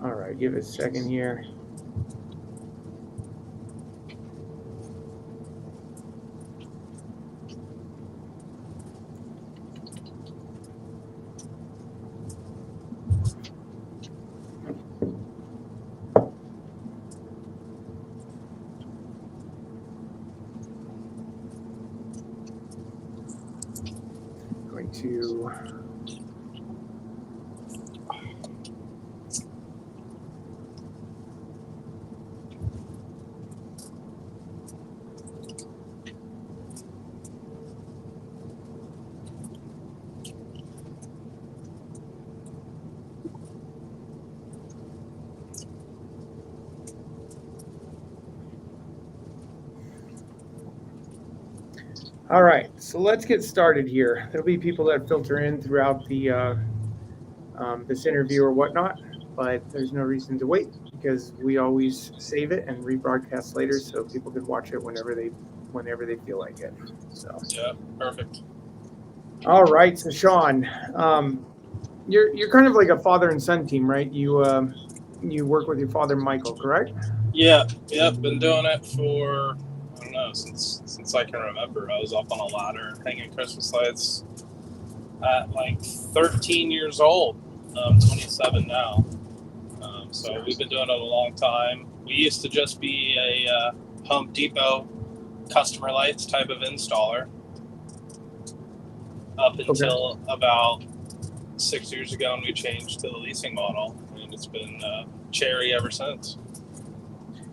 All right, give it a second here. Going to All right, so let's get started here. There'll be people that filter in throughout the this interview or whatnot, but there's no reason to wait because we always save it and rebroadcast later, so people can watch it whenever they feel like it. So Yeah, perfect. all right, so Sean, you're kind of like a father and son team, right? You work with your father, Michael, correct? Yeah, yep. Been doing it for I don't know since I can remember. I was up on a ladder hanging Christmas lights at like 13 years old. I'm 27 now. So we've been doing it a long time. We used to just be a Home Depot customer lights type of installer up Okay. until about 6 years ago, and we changed to the leasing model, and it's been cherry ever since.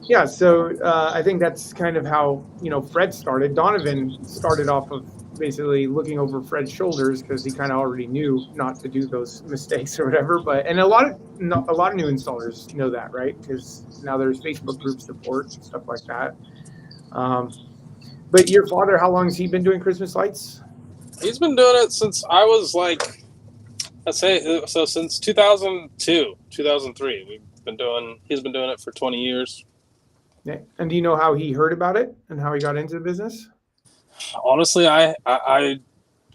Yeah, so I think that's kind of how Fred started. Donovan started off of basically looking over Fred's shoulders because he kind of already knew not to do those mistakes or whatever. But and a lot of new installers know that, right? Because now there's Facebook group support and stuff like that. Um, but your father, how long has he been doing Christmas lights? He's been doing it since I was like, let's say, so since 2002, 2003. He's been doing it for 20 years. Yeah. And do you know how he heard about it and how he got into the business? Honestly, I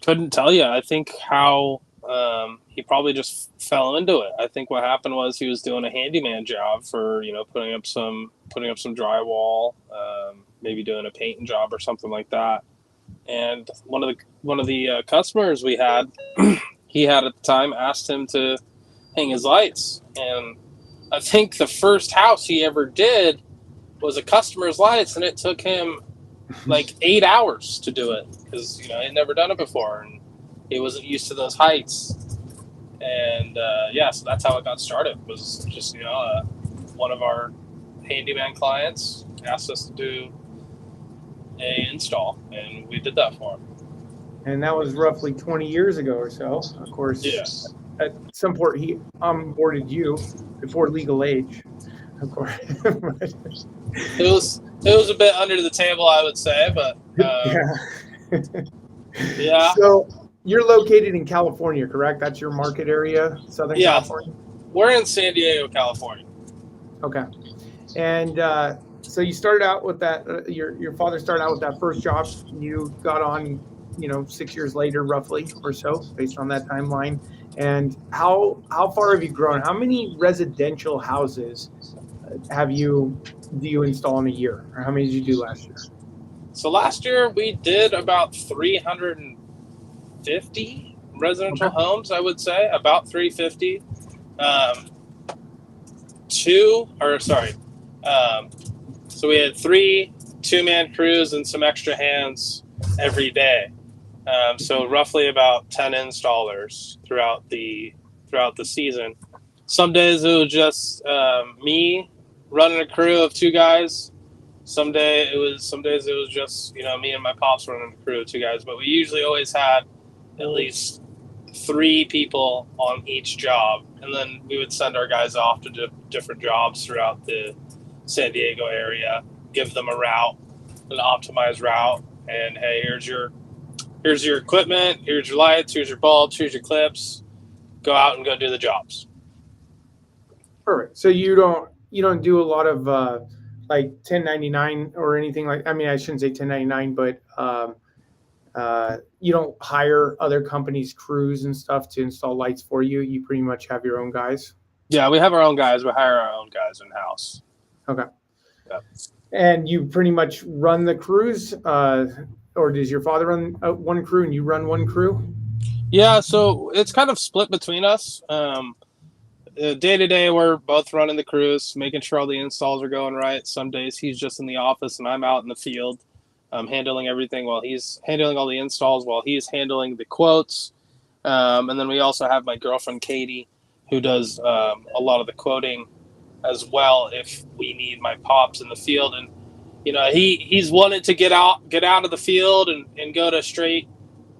couldn't tell you. I think how he probably just fell into it. I think what happened was he was doing a handyman job for putting up some drywall, maybe doing a painting job or something like that. And one of the customers we had, he had at the time asked him to hang his lights, and I think the first house he ever did was a customer's lights, and it took him like 8 hours to do it because he'd never done it before and he wasn't used to those heights. And yeah, so that's how it got started. Was just one of our handyman clients asked us to do a install, and we did that for him. And that was roughly 20 years ago or so. Of course, Yes, at some point he onboarded you before legal age, of course. it was a bit under the table, I would say, but Yeah. yeah, So you're located in California, correct? That's your market area, Southern yeah, California? we're in San Diego, California. Okay. And so you started out with that, your father started out with that first job. You got on, 6 years later, roughly or so, based on that timeline. And how far have you grown? How many residential houses do you install in a year, or how many did you do last year? So last year we did about 350 residential Okay. homes, I would say, about 350. Um, two, or sorry, um, so we had three two-man crews and some extra hands every day. So roughly about 10 installers throughout the season. Some days it was just me running a crew of two guys. Some days it was just me and my pops running a crew of two guys. But we usually always had at least three people on each job, and then we would send our guys off to different jobs throughout the San Diego area, give them a route, an optimized route, and hey, here's your equipment, here's your lights, here's your bulbs, here's your clips. Go out and go do the jobs. Perfect. So you don't do a lot of like 1099 or anything like. I mean, I shouldn't say 1099, but you don't hire other companies' crews and stuff to install lights for you. You pretty much have your own guys. Yeah, we have our own guys. We hire our own guys in house. Okay. Yeah. And you pretty much run the crews, or does your father run one crew and you run one crew? Yeah, so it's kind of split between us. Day to day, we're both running the crews, making sure all the installs are going right. Some days he's just in the office and I'm out in the field, handling everything while he's handling all the installs, while he's handling the quotes. And then we also have my girlfriend Katie, who does a lot of the quoting as well. If we need my pops in the field, and he's wanted to get out of the field and go to straight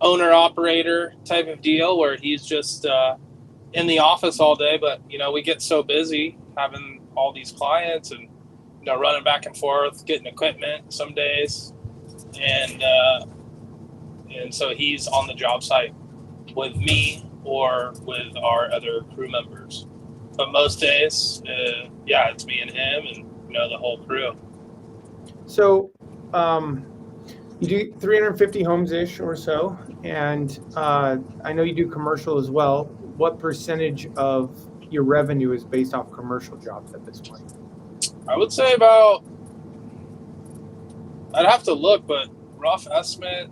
owner operator type of deal where he's just in the office all day. But we get so busy having all these clients and running back and forth, getting equipment some days, and so he's on the job site with me or with our other crew members. But most days, it's me and him and the whole crew. So you do 350 homes ish or so, and I know you do commercial as well. What percentage of your revenue is based off commercial jobs at this point? I would say about, I'd have to look, but rough estimate,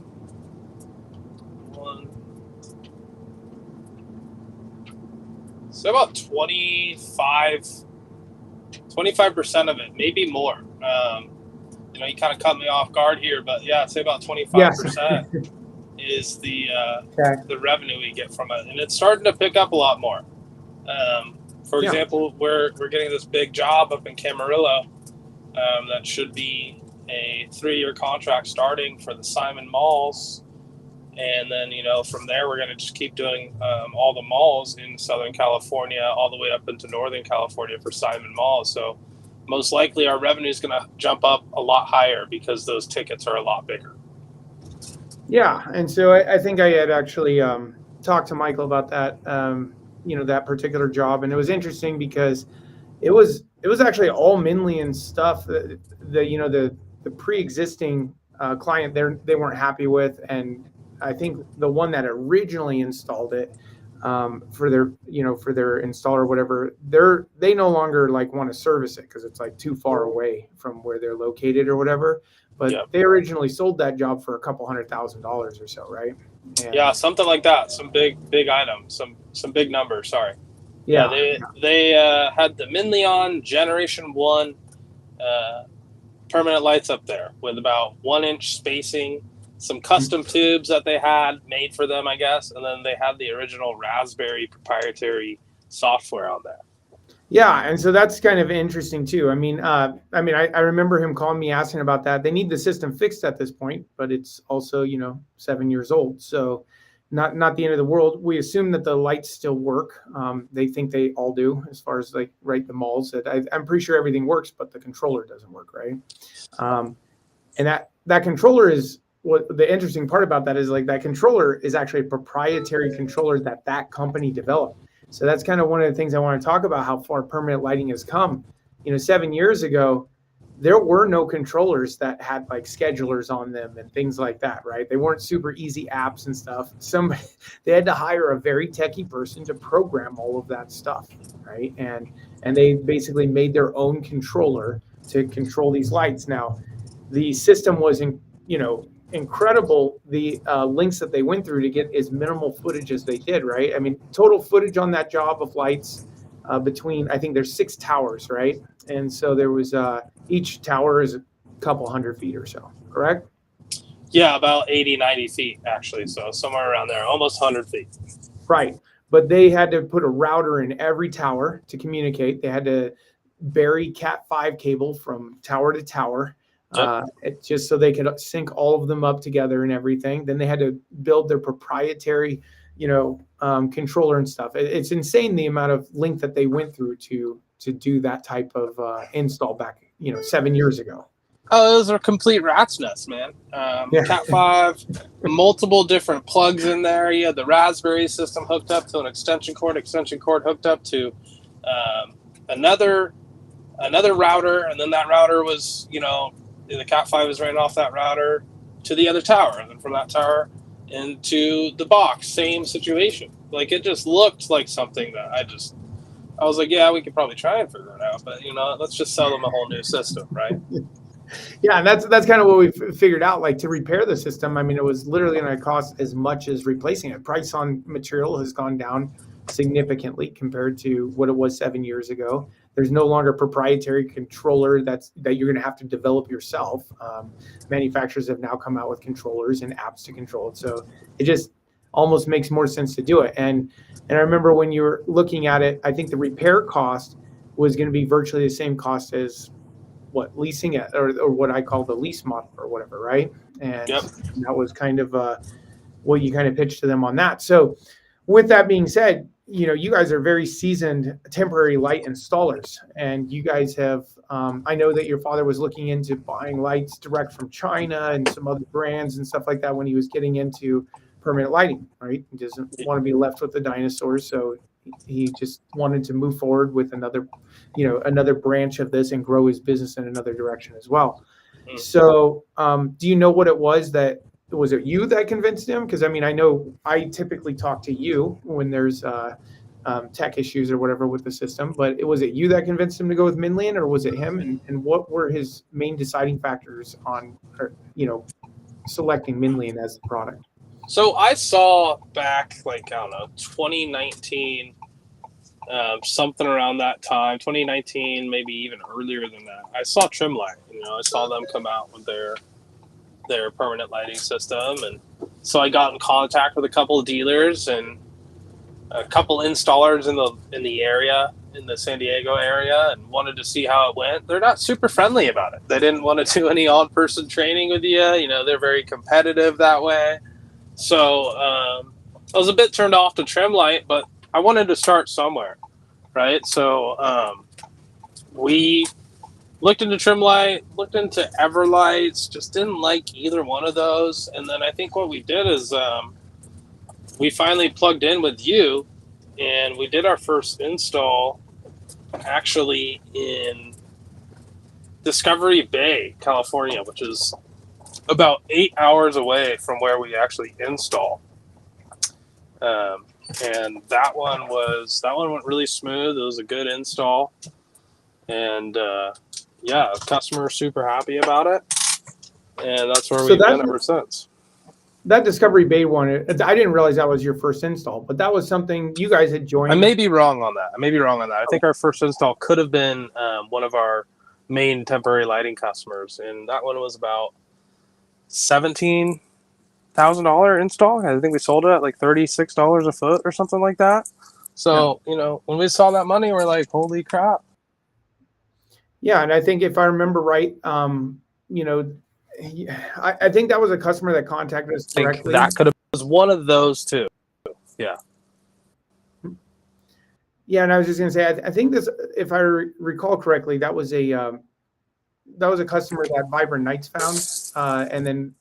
so about 25% of it, maybe more. You kind of cut me off guard here, but yeah, I'd say about 25% is the revenue we get from it, and it's starting to pick up a lot more. For example, we're getting this big job up in Camarillo that should be a 3-year contract starting for the Simon Malls. And then, from there, we're going to just keep doing all the malls in Southern California, all the way up into Northern California for Simon Malls. So most likely our revenue is going to jump up a lot higher because those tickets are a lot bigger. Yeah. And so I think I had actually talked to Michael about that, that particular job. And it was interesting because it was actually all Minlian stuff that the pre-existing client they weren't happy with. And I think the one that originally installed it for their installer or whatever, they no longer want to service it because it's too far away from where they're located or whatever. But they originally sold that job for $200,000 or so, right? And yeah, something like that. Some big items, some big numbers. Sorry. Yeah, they had the Minleon Generation 1 permanent lights up there with about 1-inch spacing, some custom tubes that they had made for them, I guess, and then they had the original Raspberry proprietary software on there. Yeah, and so that's kind of interesting too. I remember him calling me asking about that. They need the system fixed at this point, but it's also 7 years old, so not the end of the world. We assume that the lights still work. They think they all do, as far as the malls. I'm pretty sure everything works, but the controller doesn't work, right? And that controller is what the interesting part about that is. That controller is actually a proprietary controller that company developed. So that's kind of one of the things I want to talk about, how far permanent lighting has come. 7 years ago, there were no controllers that had schedulers on them and things like that, right? They weren't super easy apps and stuff. They had to hire a very techie person to program all of that stuff, right? And they basically made their own controller to control these lights. Now, the system was incredible, the links that they went through to get as minimal footage as they did, right? Total footage on that job of lights between, I think there's 6 towers, right? And so there was each tower is a couple hundred feet or so, correct? Yeah, about 80, 90 feet actually. So somewhere around there, almost 100 feet. Right. But they had to put a router in every tower to communicate. They had to bury Cat5 cable from tower to tower. Just so they could sync all of them up together and everything. Then they had to build their proprietary, controller and stuff. It's insane the amount of link that they went through to do that type of install back, 7 years ago. Oh, those are complete rat's nests, man. Cat5, multiple different plugs in there. You had the Raspberry system hooked up to an extension cord hooked up to another router, and then that router was, the Cat5 is running off that router to the other tower, and then from that tower into the box, same situation. It just looked like something that I was like, yeah, we could probably try and figure it out, but let's just sell them a whole new system, right? Yeah, and that's kind of what we figured out. Like to repair the system, I mean, it was literally going to cost as much as replacing it. Price on material has gone down significantly compared to what it was 7 years ago. There's no longer proprietary controller that you're going to have to develop yourself. Manufacturers have now come out with controllers and apps to control it, so it just almost makes more sense to do it. And I remember when you were looking at it, I think the repair cost was going to be virtually the same cost as what leasing it, or what I call the lease model or whatever, right? And Yep. that was kind of what you kind of pitched to them on that. So with that being said, you guys are very seasoned temporary light installers, and you guys have, I know that your father was looking into buying lights direct from China and some other brands and stuff like that when he was getting into permanent lighting, right? He doesn't want to be left with the dinosaurs. So he just wanted to move forward with another branch of this and grow his business in another direction as well. Mm. So do you know what it was was it you that convinced him? Because I mean, I know I typically talk to you when there's tech issues or whatever with the system, but was it you that convinced him to go with Minlian, or was it him? And what were his main deciding factors on, selecting Minlian as the product? So I saw back, like, I don't know, 2019, something around that time, 2019, maybe even earlier than that. I saw Trimlight. I saw them come out with their permanent lighting system, and so I got in contact with a couple of dealers and a couple installers in the area, in the San Diego area, and wanted to see how it went. They're not super friendly about it. They didn't want to do any on-person training with you. They're very competitive that way. So I was a bit turned off to Trimlight, but I wanted to start somewhere, right? So we looked into Trimlight, looked into Everlights, just didn't like either one of those. And then I think what we did is we finally plugged in with you, and we did our first install actually in Discovery Bay, California, which is about 8 hours away from where we actually install. And that one went really smooth. It was a good install, and yeah, the customer super happy about it, and that's where we've been ever since. That Discovery Bay one, I didn't realize that was your first install, but that was something you guys had joined. I may be wrong on that. I think our first install could have been one of our main temporary lighting customers, and that one was about $17,000 install. I think we sold it at like $36 a foot or something like that. So, when we saw that money, we're like, holy crap. Yeah. And I think if I remember right, I think that was a customer that contacted us directly. That could have was one of those two. Yeah. Yeah. And I was just going to say, I think this, if I recall correctly, that was a customer that Vibrant Nights found, and then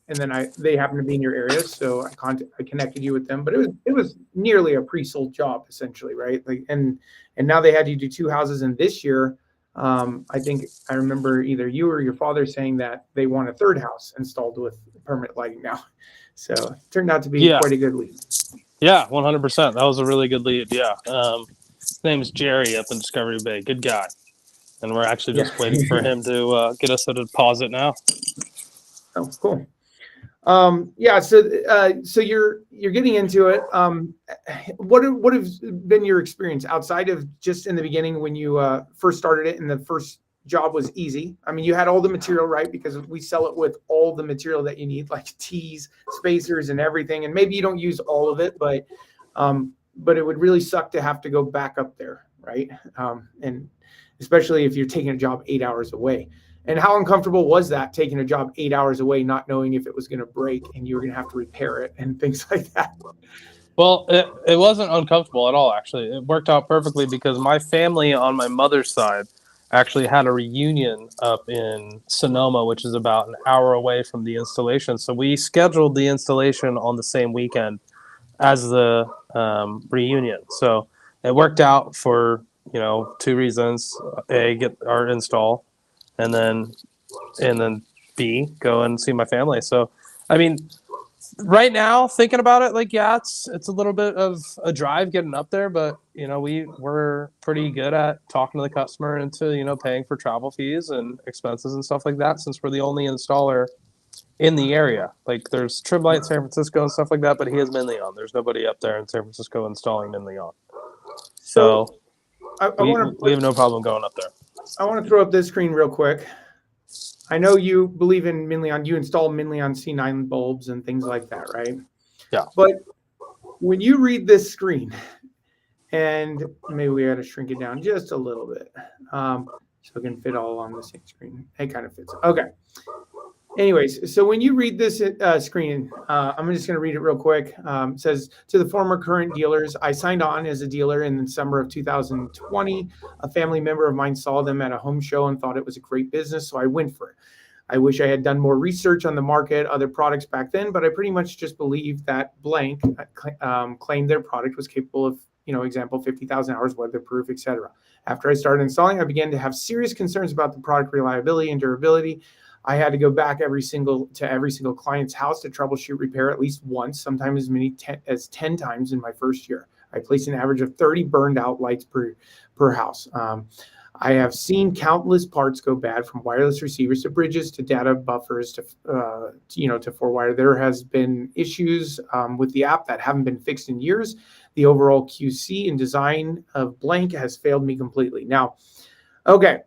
they happened to be in your area, so I connected you with them. But it was nearly a pre-sold job essentially, right? Like, and now they had you do 2 houses, and this year, I think I remember either you or your father saying that they want a 3rd house installed with permanent lighting now. So it turned out to be quite a good lead. Yeah, 100%. That was a really good lead. Yeah, his name's Jerry up in Discovery Bay. Good guy. And we're actually just waiting for him to get us a deposit now. Oh, cool. Yeah. So you're getting into it. What has been your experience outside of just in the beginning when you first started it and the first job was easy? I mean, you had all the material, right? Because we sell it with all the material that you need, like tees, spacers, and everything. And maybe you don't use all of it, but it would really suck to have to go back up there, right? And especially if you're taking a job 8 hours away. And how uncomfortable was that, taking a job 8 hours away, not knowing if it was going to break and you were going to have to repair it and things like that? Well, it wasn't uncomfortable at all, actually. It worked out perfectly because my family on my mother's side actually had a reunion up in Sonoma, which is about an hour away from the installation. So we scheduled the installation on the same weekend as the reunion. So it worked out for 2 reasons: A, get our install, and then B, go and see my family. So, I mean, Right now, thinking about it, like, yeah, it's a little bit of a drive getting up there, but we're pretty good at talking to the customer into paying for travel fees and expenses and stuff like that, since we're the only installer in the area. Like, there's Triblite in San Francisco and stuff like that, but he has Minleon. There's nobody up there in San Francisco installing Minleon, So so I we want to we have no problem going up there. I want to throw up this screen real quick. I know you believe in Minleon. You install Minleon C9 bulbs and things like that, right? Yeah. But when you read this screen, and maybe we got to shrink it down just a little bit, so it can fit all on the same screen. It kind of fits. Okay. Anyways, so when you read this screen, I'm just going to read it real quick. It says, to the former current dealers, I signed on as a dealer in the summer of 2020. A family member of mine saw them at a home show and thought it was a great business, so I went for it. I wish I had done more research on the market, other products back then, but I pretty much just believed that blank claimed their product was capable of, example, 50,000 hours, weatherproof, etc. After I started installing, I began to have serious concerns about the product reliability and durability. I had to go back every single client's house to troubleshoot, repair at least once, sometimes as many as 10 times in my first year. I placed an average of 30 burned out lights per house. I have seen countless parts go bad, from wireless receivers to bridges to data buffers to 4-wire. There has been issues with the app that haven't been fixed in years. The overall QC and design of blank has failed me completely. Now, okay.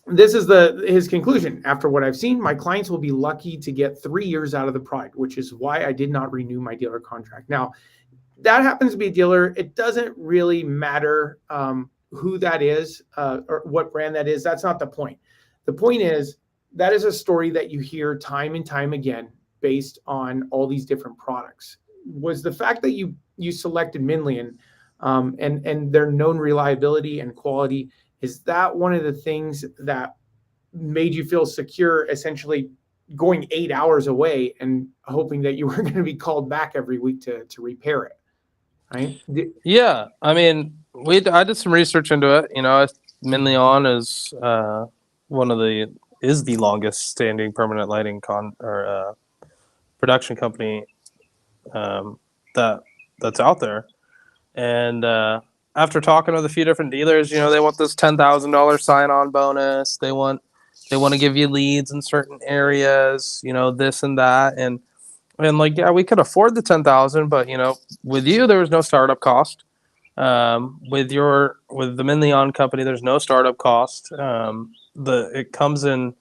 This is his conclusion. After what I've seen, my clients will be lucky to get 3 years out of the product, which is why I did not renew my dealer contract. Now, that happens to be a dealer. It doesn't really matter who that is or what brand that is. That's not the point. The point is that is a story that you hear time and time again based on all these different products. Was the fact that you selected Minleon and their known reliability and quality, is that one of the things that made you feel secure, essentially going 8 hours away and hoping that you were going to be called back every week to repair it, right? Yeah, I mean, I did some research into it. Minleon is the longest standing permanent lighting production company that's out there. And after talking with a few different dealers, they want this $10,000 sign-on bonus. They want to give you leads in certain areas, this and that, and like, yeah, we could afford the 10,000, but with you there was no startup cost. With the Minleon company, there's no startup cost. It comes in,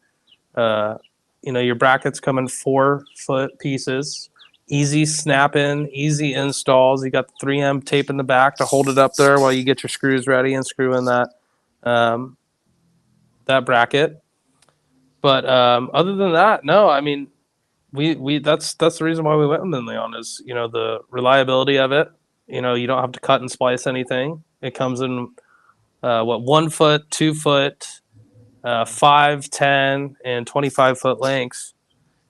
your brackets come in 4-foot pieces. Easy snap in, easy installs. You got the 3M tape in the back to hold it up there while you get your screws ready and screw in that bracket. But other than that, no. I mean, we that's the reason why we went with Minleon is the reliability of it. You don't have to cut and splice anything. It comes in 1 foot, 2 foot, 5, 10, and 25-foot lengths.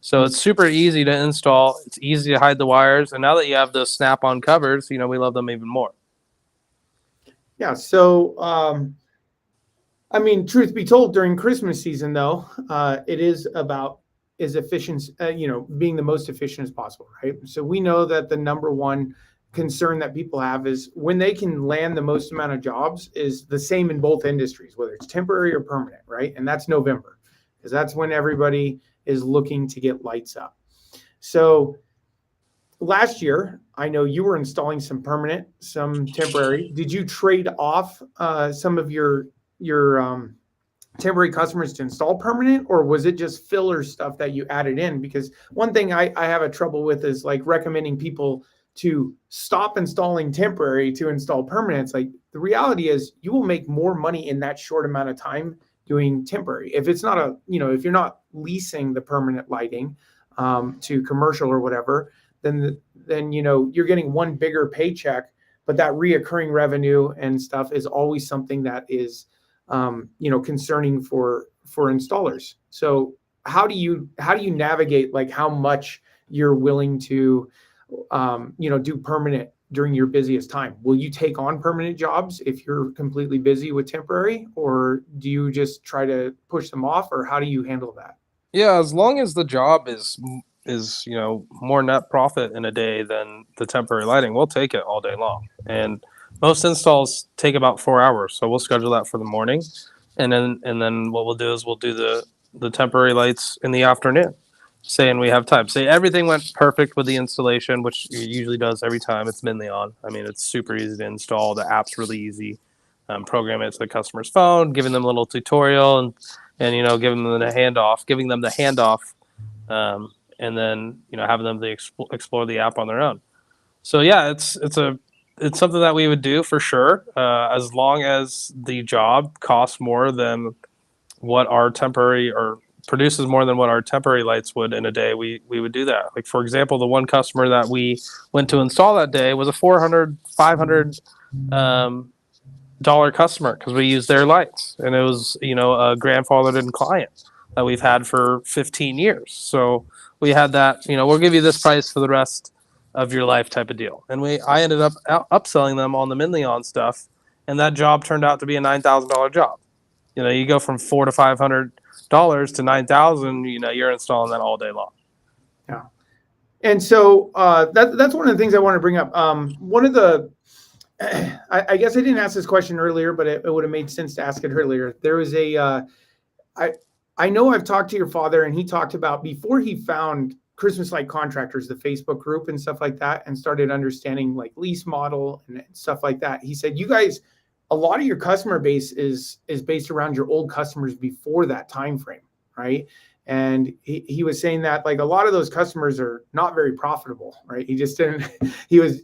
So it's super easy to install. It's easy to hide the wires. And now that you have those snap-on covers, we love them even more. Yeah. So, I mean, truth be told, during Christmas season, though, it is about efficient, being the most efficient as possible, right? So we know that the number one concern that people have is when they can land the most amount of jobs is the same in both industries, whether it's temporary or permanent, right? And that's November, because that's when everybody is looking to get lights up. So last year, I know you were installing some permanent, some temporary. Did you trade off some of your temporary customers to install permanent, or was it just filler stuff that you added in? Because one thing I have a trouble with is like recommending people to stop installing temporary to install permanent. It's like, the reality is you will make more money in that short amount of time doing temporary. If it's not if you're not leasing the permanent lighting to commercial or whatever, then you're getting one bigger paycheck, but that reoccurring revenue and stuff is always something that is concerning for installers. So how do you navigate like how much you're willing to do permanent during your busiest time? Will you take on permanent jobs if you're completely busy with temporary, or do you just try to push them off, or how do you handle that? Yeah, as long as the job is is more net profit in a day than the temporary lighting, we'll take it all day long. And most installs take about 4 hours, so we'll schedule that for the morning, and then what we'll do is we'll do the temporary lights in the afternoon, saying we have time. Say everything went perfect with the installation, which it usually does every time. It's Minleon. I mean, it's super easy to install. The app's really easy. Program it to the customer's phone, giving them a little tutorial, and giving them the handoff, and then having them explore the app on their own. So yeah, it's something that we would do for sure, as long as the job costs more than what our temporary, or produces more than what our temporary lights would in a day. We would do that. Like, for example, the one customer that we went to install that day was a $400-$500 dollar customer, because we used their lights, and it was a grandfathered in client that we've had for 15 years. So we had that, we'll give you this price for the rest of your life type of deal. And I ended up upselling them on the Minleon stuff, and that job turned out to be a $9,000 job. You go from $400 to $500 to $9,000. You're installing that all day long. Yeah, and so that's one of the things I want to bring up. One of the, I guess I didn't ask this question earlier, but it would have made sense to ask it earlier. There was I know I've talked to your father, and he talked about, before he found Christmas Light Contractors, the Facebook group and stuff like that, and started understanding like lease model and stuff like that. He said, you guys, a lot of your customer base is based around your old customers before that time frame, right? And he was saying that like a lot of those customers are not very profitable, right? He just didn't, he was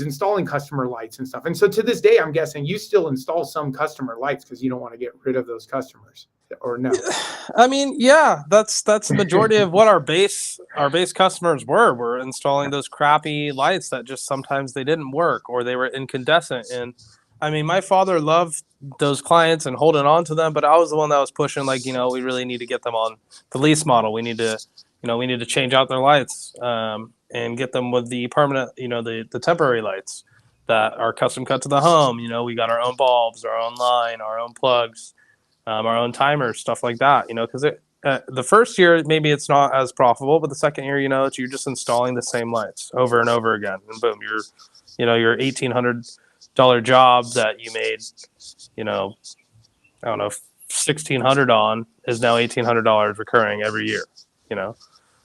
installing customer lights and stuff. And so to this day, I'm guessing you still install some customer lights because you don't want to get rid of those customers, or no? I mean, yeah, that's the majority of what our base customers were. We're installing those crappy lights that just sometimes they didn't work, or they were incandescent. And I mean, my father loved those clients and holding on to them, but I was the one that was pushing, like, we really need to get them on the lease model. We need to change out their lights, and get them with the permanent, the temporary lights that are custom cut to the home. We got our own bulbs, our own line, our own plugs, our own timers, stuff like that. Because the first year maybe it's not as profitable, but the second year, you're just installing the same lights over and over again, and boom, your $1,800 job that you made, I don't know, $1,600 on is now $1,800 recurring every year.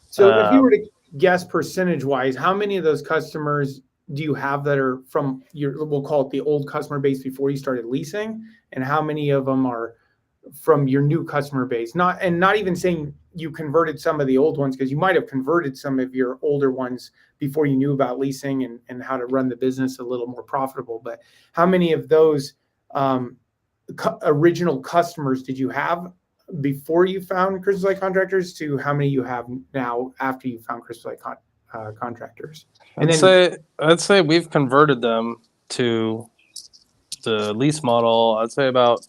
So if you were to guess percentage wise, how many of those customers do you have that are from your, we'll call it the old customer base before you started leasing, and how many of them are from your new customer base? Not even saying you converted some of the old ones, because you might have converted some of your older ones before you knew about leasing and how to run the business a little more profitable. But how many of those original customers did you have before you found Christmas Light Contractors, to how many you have now after you found Christmas Light Contractors? And I'd say we've converted them to the lease model. I'd say about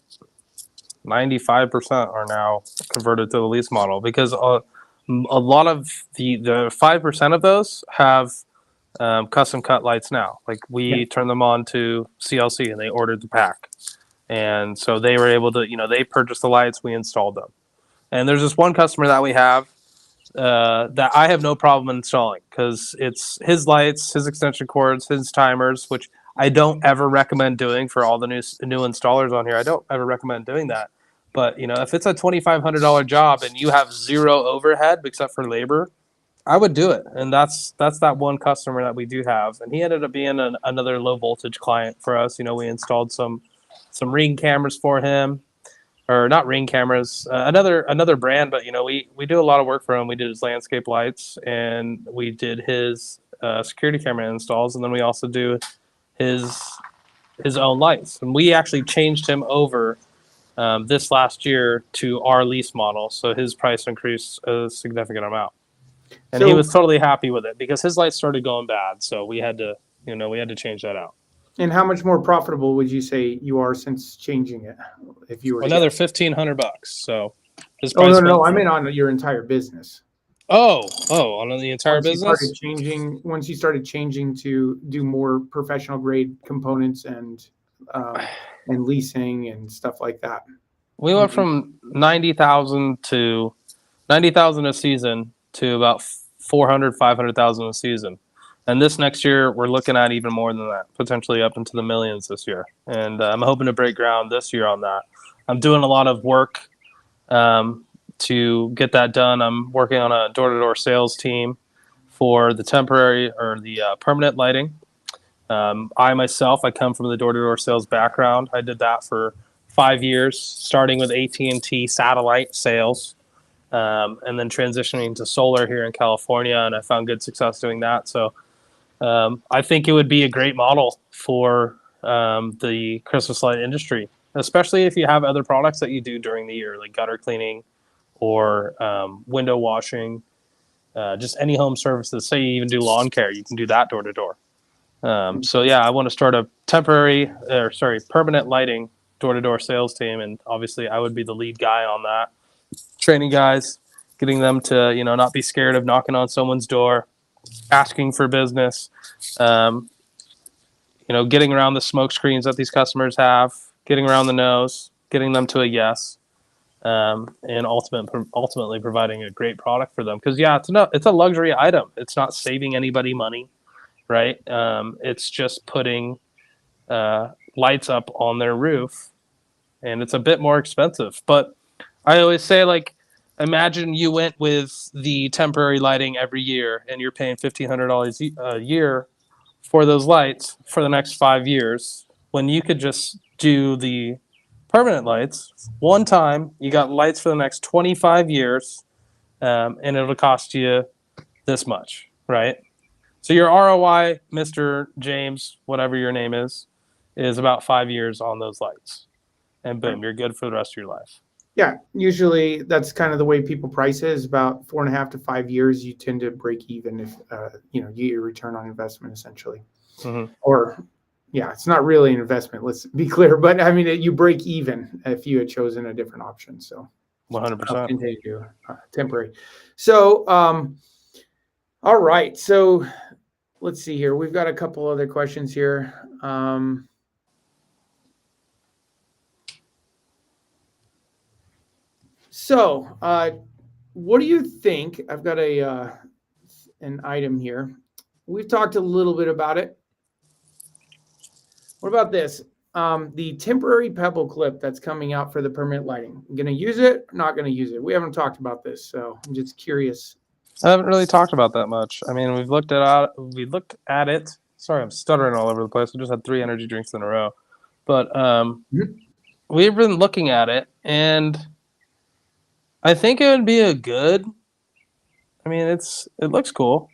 95% are now converted to the lease model, because a lot of the 5% of those have custom cut lights now. Like, we turned them on to CLC, and they ordered the pack. And so they were able to, they purchased the lights, we installed them. And there's this one customer that we have that I have no problem installing, because it's his lights, his extension cords, his timers, which I don't ever recommend doing for all the new installers on here. I don't ever recommend doing that. But, if it's a $2,500 job and you have zero overhead except for labor, I would do it. And that's that one customer that we do have. And he ended up being another low voltage client for us. We installed some Ring cameras for him, or not Ring cameras, another brand, but we do a lot of work for him. We did his landscape lights, and we did his security camera installs, and then we also do his own lights. And we actually changed him over this last year to our lease model, so his price increased a significant amount, and he was totally happy with it, because his lights started going bad, so we had to change that out. And how much more profitable would you say you are since changing it? If you were another $1,500, so his price. Oh no, I mean on your entire business. On the entire business. Once you started changing to do more professional grade components and leasing and stuff like that. We went from $90,000 to $90,000 a season to about 400, 500,000 a season. And this next year, we're looking at even more than that, potentially up into the millions this year. And I'm hoping to break ground this year on that. I'm doing a lot of work to get that done. I'm working on a door-to-door sales team for the temporary or the permanent lighting. I come from the door-to-door sales background. I did that for 5 years, starting with AT&T satellite sales, and then transitioning to solar here in California, and I found good success doing that. So I think it would be a great model for the Christmas light industry, especially if you have other products that you do during the year, like gutter cleaning or window washing, just any home services. Say you even do lawn care, you can do that door to door. So yeah, I want to start a permanent lighting door to door sales team, and obviously I would be the lead guy on that, training guys, getting them to not be scared of knocking on someone's door, asking for business, getting around the smoke screens that these customers have, getting around the nose, getting them to a yes, and ultimately providing a great product for them. Because it's a luxury item. It's not saving anybody money, right? It's just putting lights up on their roof, and it's a bit more expensive. But I always say, like, imagine you went with the temporary lighting every year, and you're paying $1,500 a year for those lights for the next 5 years, when you could just do the permanent lights one time. You got lights for the next 25 years, and it'll cost you this much, right? So your ROI, Mr. James, whatever your name is about 5 years on those lights. And boom, you're good for the rest of your life. Yeah, usually that's kind of the way people price it, is about 4.5 to 5 years. You tend to break even if you get your return on investment, essentially. Mm-hmm. Or, yeah, it's not really an investment. Let's be clear, but I mean, you break even if you had chosen a different option. So, 100%. Continue temporary. So, all right. So, let's see here. We've got a couple other questions here. So, what do you think? I've got an item here. We've talked a little bit about it. What about this? The temporary pebble clip that's coming out for the permanent lighting. Going to use it? Not going to use it? We haven't talked about this, so I'm just curious. I haven't really talked about that much. I mean, we looked at it. Sorry, I'm stuttering all over the place. We just had 3 energy drinks in a row, but we've been looking at it, and I think it would be a good. I mean, it looks cool,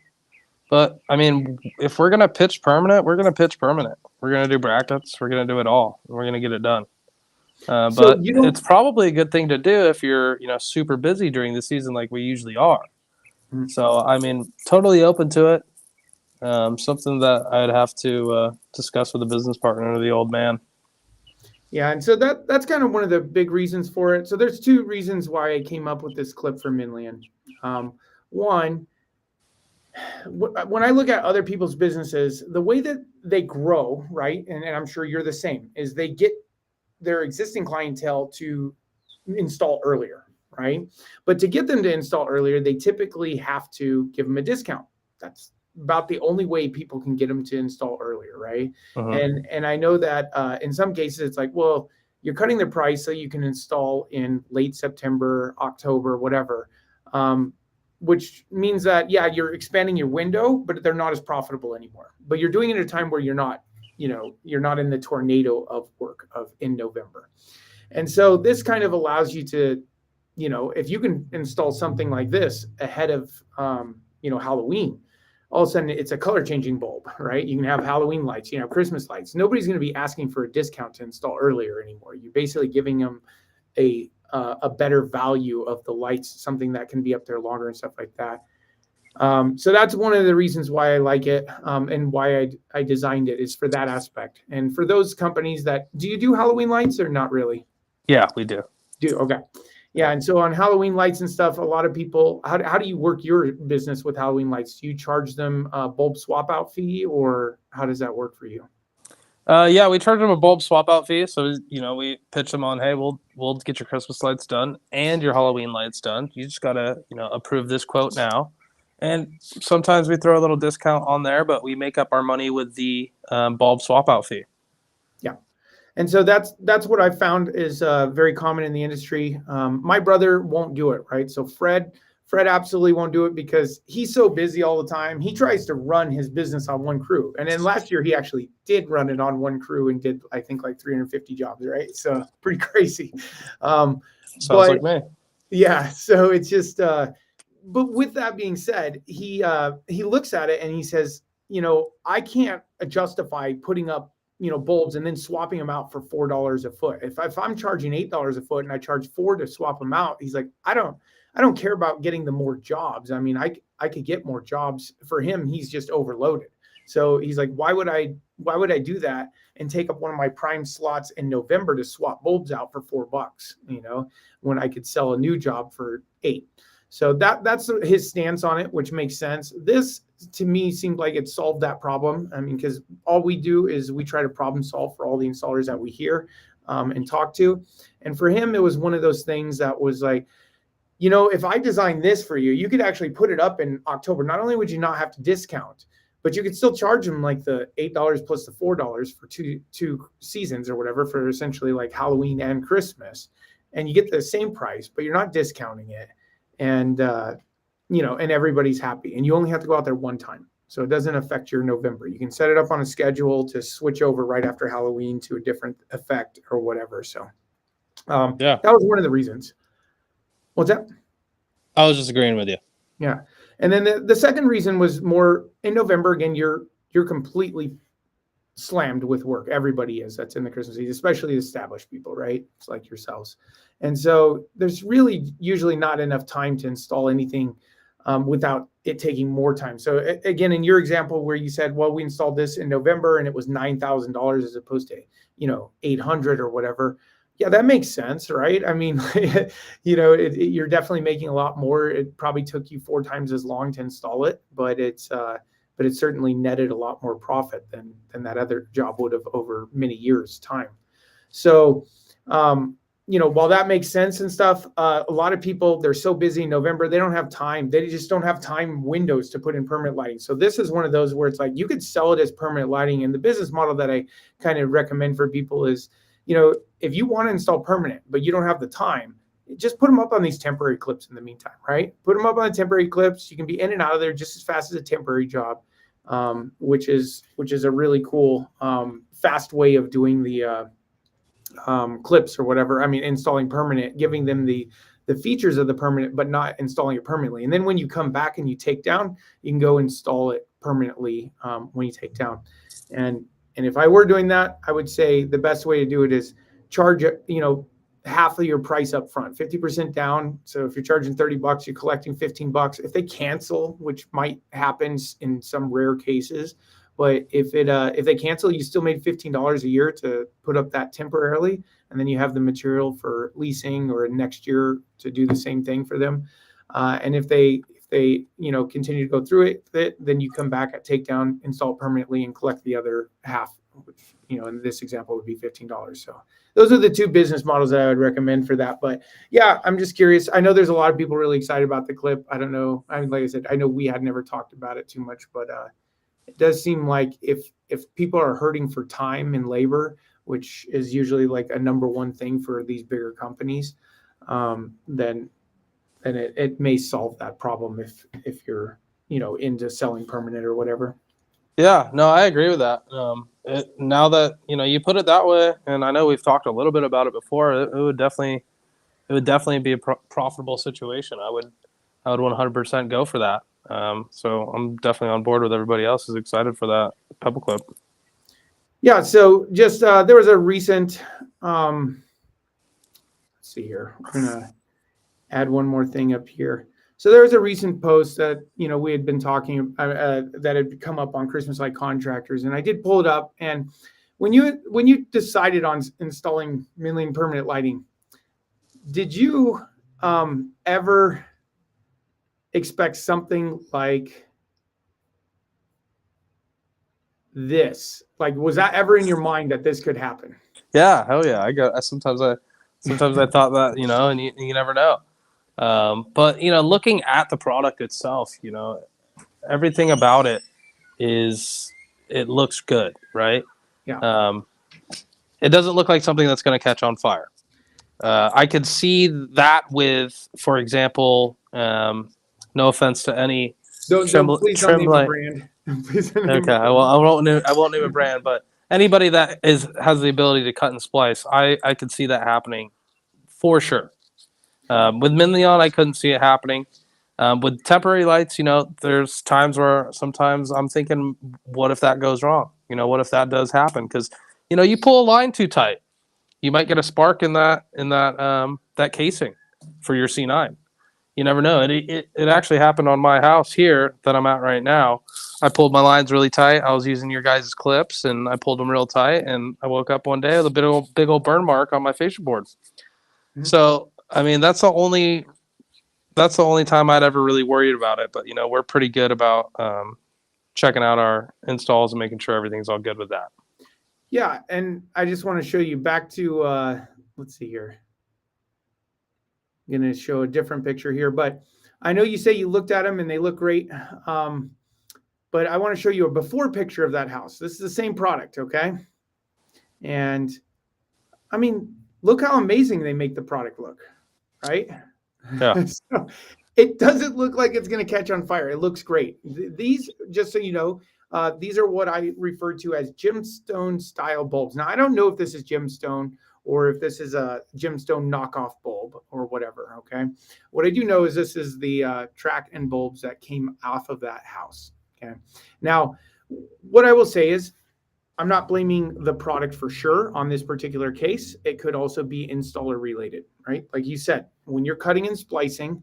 but I mean, if we're gonna pitch permanent, we're gonna pitch permanent. We're gonna do brackets. We're gonna do it all. We're gonna get it done. But it's probably a good thing to do if you're super busy during the season like we usually are. Mm-hmm. So I mean, totally open to it. Something that I'd have to discuss with a business partner or the old man. Yeah, and so that's kind of one of the big reasons for it. So there's 2 reasons why I came up with this clip for Minlian. One, when I look at other people's businesses, the way that they grow, right, and I'm sure you're the same, is they get their existing clientele to install earlier, right? But to get them to install earlier, they typically have to give them a discount. That's about the only way people can get them to install earlier, right? Uh-huh. And I know that in some cases it's like, well, you're cutting the price so you can install in late September, October, whatever, which means that, yeah, you're expanding your window, but they're not as profitable anymore. But you're doing it at a time where you're not in the tornado of work in November. And so this kind of allows you to, if you can install something like this ahead of, Halloween, all of a sudden it's a color changing bulb, right? You can have Halloween lights, you can have Christmas lights. Nobody's going to be asking for a discount to install earlier anymore. You're basically giving them a better value of the lights, something that can be up there longer and stuff like that. So that's one of the reasons why I like it, and why I designed it, is for that aspect. And for those companies do you do Halloween lights or not really? Yeah, we do. Okay. Yeah. And so on Halloween lights and stuff, a lot of people, how do you work your business with Halloween lights? Do you charge them a bulb swap out fee, or how does that work for you? Yeah, we charge them a bulb swap out fee. So we pitch them on, hey, we'll get your Christmas lights done and your Halloween lights done. You just gotta approve this quote now. And sometimes we throw a little discount on there, but we make up our money with the bulb swap out fee. Yeah. And so that's what I found is very common in the industry. My brother won't do it, right? So Fred absolutely won't do it because he's so busy all the time. He tries to run his business on one crew. And then last year he actually did run it on one crew and did, I think, like 350 jobs, right? So pretty crazy. Sounds but like me. yeah, so it's just but with that being said, he looks at it and he says, I can't justify putting up, bulbs and then swapping them out for $4 a foot. If I'm charging $8 a foot and I charge $4 to swap them out, he's like, I don't care about getting the more jobs. I mean, I could get more jobs. For him, he's just overloaded. So he's like, why would I do that and take up one of my prime slots in November to swap bulbs out for $4, when I could sell a new job for $8. So that's his stance on it, which makes sense. This to me seemed like it solved that problem. I mean, because all we do is we try to problem solve for all the installers that we hear and talk to. And for him, it was one of those things that was like, if I design this for you, you could actually put it up in October. Not only would you not have to discount, but you could still charge them like the $8 plus the $4 for two seasons or whatever for essentially like Halloween and Christmas. And you get the same price, but you're not discounting it. And, and everybody's happy. And you only have to go out there one time. So it doesn't affect your November. You can set it up on a schedule to switch over right after Halloween to a different effect or whatever. So Yeah, that was one of the reasons. What's that? I was just agreeing with you. Yeah. And then the second reason was more in November. Again, you're completely slammed with work. Everybody is that's in the Christmas season, especially established people, right? It's like yourselves. And so there's really usually not enough time to install anything without it taking more time. So again, in your example where you said, well, we installed this in November and it was $9,000 as opposed to, $800 or whatever. Yeah, that makes sense, right? I mean, you're definitely making a lot more. It probably took you 4 times as long to install it, but it certainly netted a lot more profit than that other job would have over many years' time. So, while that makes sense and stuff, a lot of people, they're so busy in November, they don't have time. They just don't have time windows to put in permanent lighting. So this is one of those where it's like you could sell it as permanent lighting. And the business model that I kind of recommend for people is, if you want to install permanent, but you don't have the time, just put them up on these temporary clips in the meantime, right? Put them up on the temporary clips. You can be in and out of there just as fast as a temporary job, which is a really cool, fast way of doing the clips or whatever. I mean, installing permanent, giving them the features of the permanent, but not installing it permanently. And then when you come back and you take down, you can go install it permanently when you take down. And if I were doing that, I would say the best way to do it is charge, half of your price up front, 50% down. So if you're charging $30, you're collecting $15. If they cancel, which might happen in some rare cases, but if they cancel, you still made $15 a year to put up that temporarily, and then you have the material for leasing or next year to do the same thing for them. And if they continue to go through it, then you come back at takedown, install it permanently, and collect the other half, which in this example would be $15. So those are the two business models that I would recommend for that. But yeah, I'm just curious. I know there's a lot of people really excited about the clip. I don't know. I mean, like I said, I know we had never talked about it too much, but it does seem like if people are hurting for time and labor, which is usually like a number one thing for these bigger companies, then it may solve that problem if you're into selling permanent or whatever. Yeah, no, I agree with that. Now that you put it that way, and I know we've talked a little bit about it before, it would definitely be a profitable situation. I would 100% go for that. So I'm definitely on board with everybody else who's excited for that pebble clip. Yeah. So just there was a recent. Let's see here. We're gonna add one more thing up here. So there was a recent post that we had been talking that had come up on Christmas light contractors, and I did pull it up. And when you decided on installing Midland permanent lighting, did you ever expect something like this? Like, was that ever in your mind that this could happen? Yeah, hell yeah. Sometimes I thought that, and you never know. But looking at the product itself, everything about it it looks good, right? Yeah. Um, it doesn't look like something that's going to catch on fire. I could see that with, for example, no offense to any Please don't name a Tremblay. brand. Please don't name Okay, a brand. I won't name a brand, but anybody that has the ability to cut and splice, I could see that happening for sure. With Minleon, I couldn't see it happening. With temporary lights, there's times where sometimes I'm thinking, what if that goes wrong? What if that does happen? Because you pull a line too tight, you might get a spark in that casing for your C9. You never know. It actually happened on my house here that I'm at right now. I pulled my lines really tight. I was using your guys' clips, and I pulled them real tight. And I woke up one day with a big old burn mark on my fascia board. Mhm. So I mean, that's the only time I'd ever really worried about it. But we're pretty good about checking out our installs and making sure everything's all good with that. Yeah, and I just want to show you back to let's see here. I'm going to show a different picture here, but I know you say you looked at them and they look great. But I want to show you a before picture of that house. This is the same product, okay? And I mean, look how amazing they make the product look, right? Yeah. So it doesn't look like it's going to catch on fire. It looks great. These, just so you know, these are what I refer to as gemstone style bulbs. Now, I don't know if this is gemstone or if this is a gemstone knockoff bulb or whatever, okay? What I do know is this is the track and bulbs that came off of that house, okay? Now, what I will say is I'm not blaming the product for sure on this particular case. It could also be installer related, right? Like you said, when you're cutting and splicing,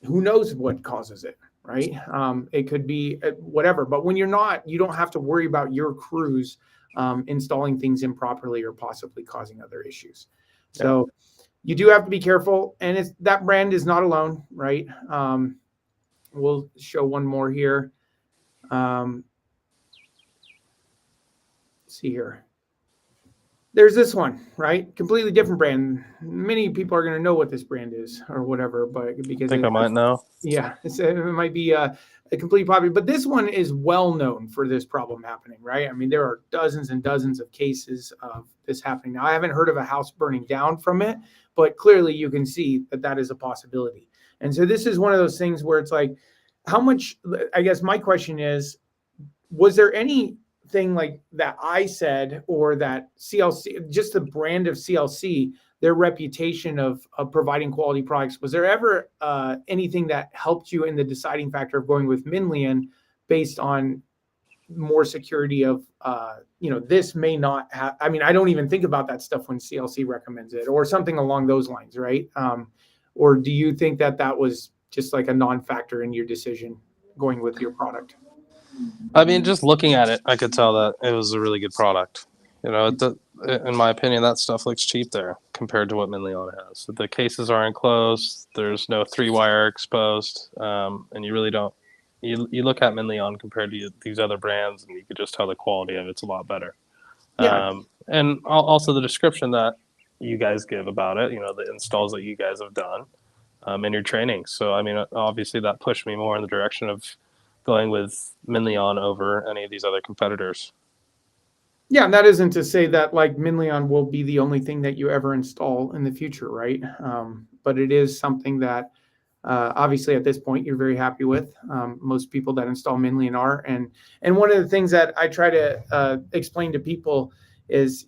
who knows what causes it, right? It could be whatever, but when you're not, you don't have to worry about your crews installing things improperly or possibly causing other issues. So you do have to be careful, and that brand is not alone, right? We'll show one more here. See here. There's this one, right? Completely different brand. Many people are going to know what this brand is or whatever, but because I think I might know. Yeah, it might be a complete popular, but this one is well known for this problem happening, right? I mean, there are dozens and dozens of cases of this happening. Now, I haven't heard of a house burning down from it, but clearly you can see that that is a possibility. And so this is one of those things where it's like, how much, I guess my question is, was there anything like that I said or that CLC, just the brand of CLC, their reputation of providing quality products, was there ever anything that helped you in the deciding factor of going with Minleon based on more security of, this may not have, I mean, I don't even think about that stuff when CLC recommends it or something along those lines, right? Or do you think that that was just like a non-factor in your decision going with your product? I mean, just looking at it, I could tell that it was a really good product. In my opinion, that stuff looks cheap there compared to what Minleon has. The cases are enclosed. There's no 3-wire exposed, and you really don't. You look at Minleon compared to these other brands, and you could just tell the quality of it's a lot better. Yeah. And also the description that you guys give about it. The installs that you guys have done, in your training. So I mean, obviously that pushed me more in the direction of going with Minleon over any of these other competitors. Yeah, and that isn't to say that like Minleon will be the only thing that you ever install in the future, right? But it is something that obviously at this point you're very happy with. Most people that install Minleon are, and one of the things that I try to explain to people is,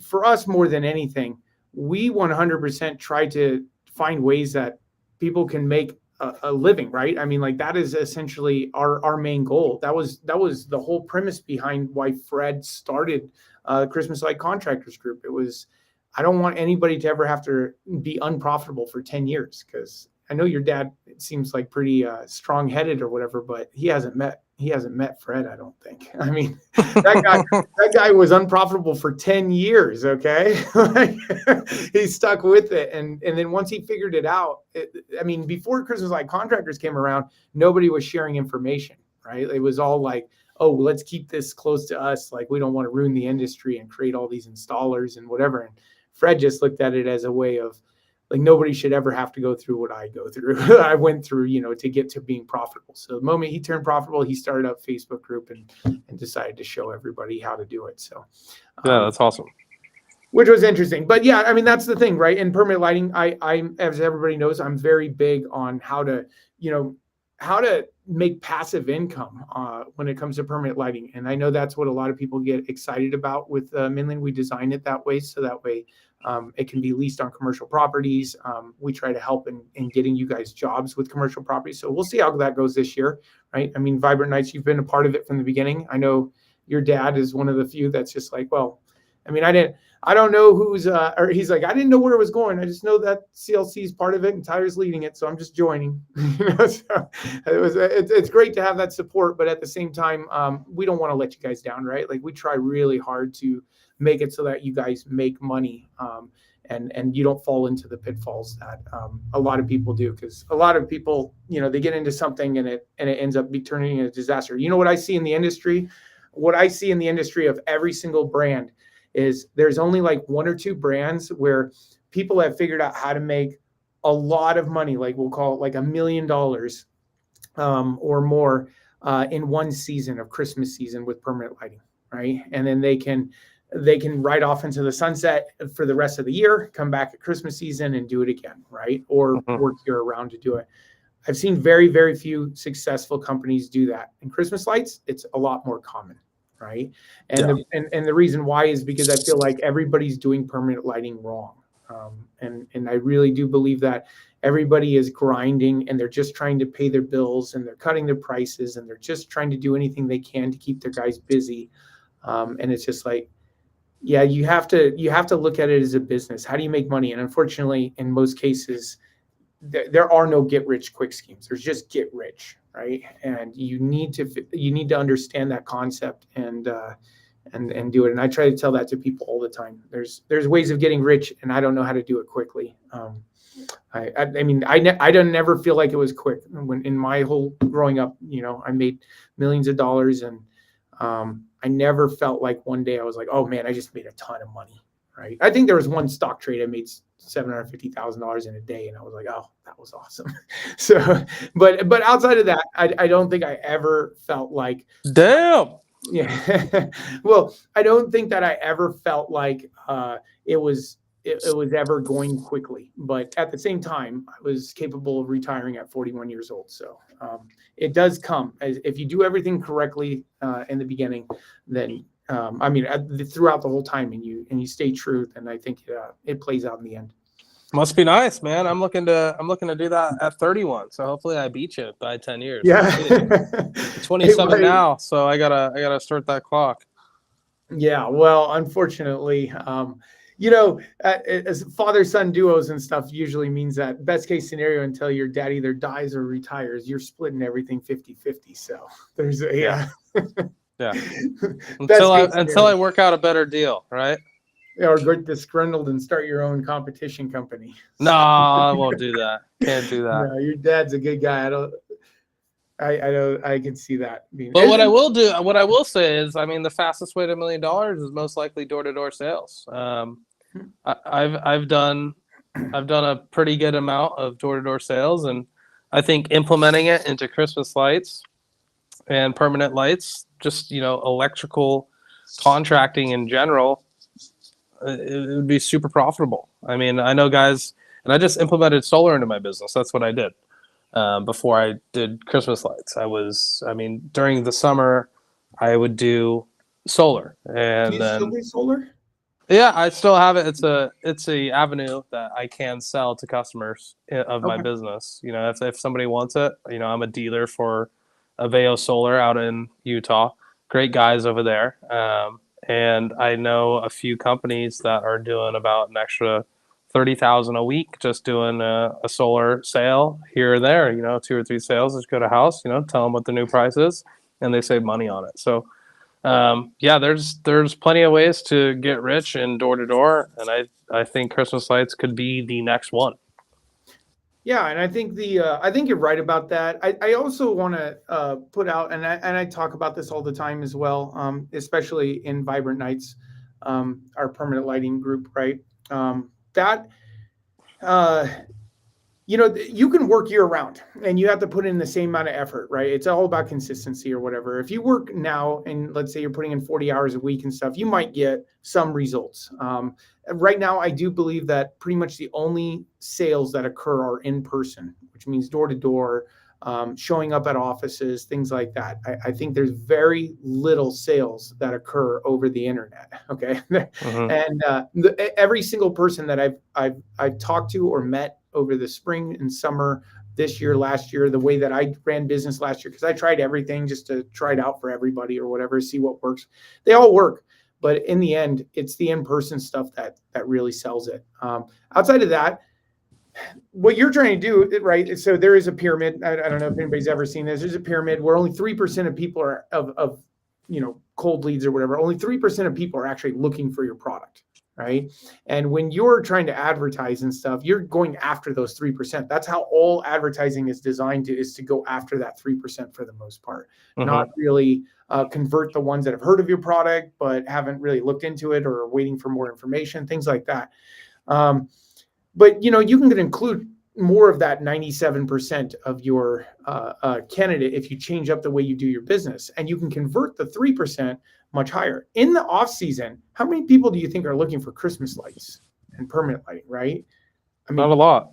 for us more than anything, we 100% try to find ways that people can make a living, right? I mean, like that is essentially our main goal. That was the whole premise behind why Fred started Christmas Light Contractors Group. It was, I don't want anybody to ever have to be unprofitable for 10 years, because I know your dad, it seems like pretty strong-headed or whatever, but he hasn't met Fred, I don't think. I mean, that guy was unprofitable for 10 years, okay? He stuck with it. And then once he figured it out, I mean, before Christmas Light Contractors came around, nobody was sharing information, right? It was all like, oh, let's keep this close to us. Like, we don't want to ruin the industry and create all these installers and whatever. And Fred just looked at it as a way of, like, nobody should ever have to go through what I go through. I went through, to get to being profitable. So the moment he turned profitable, he started up Facebook group and decided to show everybody how to do it. So yeah, that's awesome. Which was interesting. But yeah, I mean, that's the thing, right? In permanent lighting, I, as everybody knows, I'm very big on how to make passive income when it comes to permanent lighting. And I know that's what a lot of people get excited about with Midland. We designed it that way, so that way it can be leased on commercial properties. We try to help in getting you guys jobs with commercial properties. So we'll see how that goes this year, right? I mean, Vibrant Nights, you've been a part of it from the beginning. I know your dad is one of the few that's just like, well, I mean, I don't know who's, or he's like, I didn't know where it was going. I just know that CLC is part of it and Tyler's leading it, so I'm just joining. So it's great to have that support, but at the same time, we don't want to let you guys down, right? Like, we try really hard to make it so that you guys make money, and you don't fall into the pitfalls that a lot of people do, because a lot of people, they get into something and it ends up turning into a disaster. You know what I see in the industry? What I see in the industry of every single brand is there's only like one or two brands where people have figured out how to make a lot of money, like we'll call it like $1 million or more in one season of Christmas season with permanent lighting, right? And then they can ride off into the sunset for the rest of the year, come back at Christmas season and do it again, right? Or work year around to do it. I've seen very, very few successful companies do that. In Christmas lights, it's a lot more common. Right. And the reason why is because I feel like everybody's doing permanent lighting wrong. And I really do believe that everybody is grinding and they're just trying to pay their bills and they're cutting their prices and they're just trying to do anything they can to keep their guys busy. And it's just like, yeah, you have to look at it as a business. How do you make money? And unfortunately, in most cases, there are no get rich quick schemes. There's just get rich, right? And you need to understand that concept and do it. And I try to tell that to people all the time. There's ways of getting rich, and I don't know how to do it quickly. I mean, I don't never feel like it was quick. When in my whole growing up, I made millions of dollars, and I never felt like one day I was like, oh man, I just made a ton of money. Right. I think there was one stock trade I made $750,000 in a day, and I was like, oh, that was awesome. So, but outside of that, I don't think I ever felt like, damn. Yeah. Well, I don't think that I ever felt like it was ever going quickly. But at the same time, I was capable of retiring at 41 years old. So it does come if you do everything correctly in the beginning, then. I mean, throughout the whole time, and you stay true, and I think it plays out in the end. Must be nice, man. I'm looking to do that at 31. So hopefully I beat you by 10 years. Yeah, 27 now, so I gotta start that clock. Yeah, well, unfortunately, as father-son duos and stuff usually means that best case scenario until your dad either dies or retires, you're splitting everything 50-50. So there's a Yeah. Until I work out a better deal, right? Yeah, or get disgruntled and start your own competition company. No, I won't do that. Can't do that. No, your dad's a good guy. I can see that. But what I will say is, I mean, the fastest way to $1 million is most likely door-to-door sales. I've done a pretty good amount of door-to-door sales, and I think implementing it into Christmas lights and permanent lights, just electrical contracting in general, it would be super profitable. I mean, I know guys, and I just implemented solar into my business. That's what I did before I did Christmas lights. During the summer, I would do solar, and do you still do solar? Yeah, I still have it. It's a avenue that I can sell to customers of my business. If somebody wants it, I'm a dealer for Aveo Solar out in Utah. Great guys over there. And I know a few companies that are doing about an extra $30,000 a week just doing a solar sale here or there. 2 or 3 sales. Just go to house. Tell them what the new price is, and they save money on it. So, there's plenty of ways to get rich in door to door, and I think Christmas lights could be the next one. Yeah, and I think I think you're right about that. I also want to put out, and I talk about this all the time as well, especially in Vibrant Nights, our permanent lighting group, right? That uh, you can work year round and you have to put in the same amount of effort, right? It's all about consistency or whatever. If you work now and let's say you're putting in 40 hours a week and stuff, you might get some results. Right now, I do believe that pretty much the only sales that occur are in person, which means door to door, showing up at offices, things like that. I think there's very little sales that occur over the internet. Okay, Mm-hmm. and every single person that I've talked to or met over the spring and summer this year, last year, the way that I ran business last year, because I tried everything just to try it out for everybody or whatever, see what works. They all work, but in the end, it's the in-person stuff that really sells it. Outside of that, what you're trying to do, right? So there is a pyramid. I don't know if anybody's ever seen this. There's a pyramid where only 3% of people are of cold leads or whatever. Only 3% of people are actually looking for your product, right? And when you're trying to advertise and stuff, you're going after those 3%. That's how all advertising is designed is to go after that 3% for the most part, not really convert the ones that have heard of your product but haven't really looked into it or are waiting for more information, things like that. But you can include more of that 97% of your candidate if you change up the way you do your business, and you can convert the 3% much higher. In the off season, how many people do you think are looking for Christmas lights and permanent lighting? Right? I mean, Not a lot.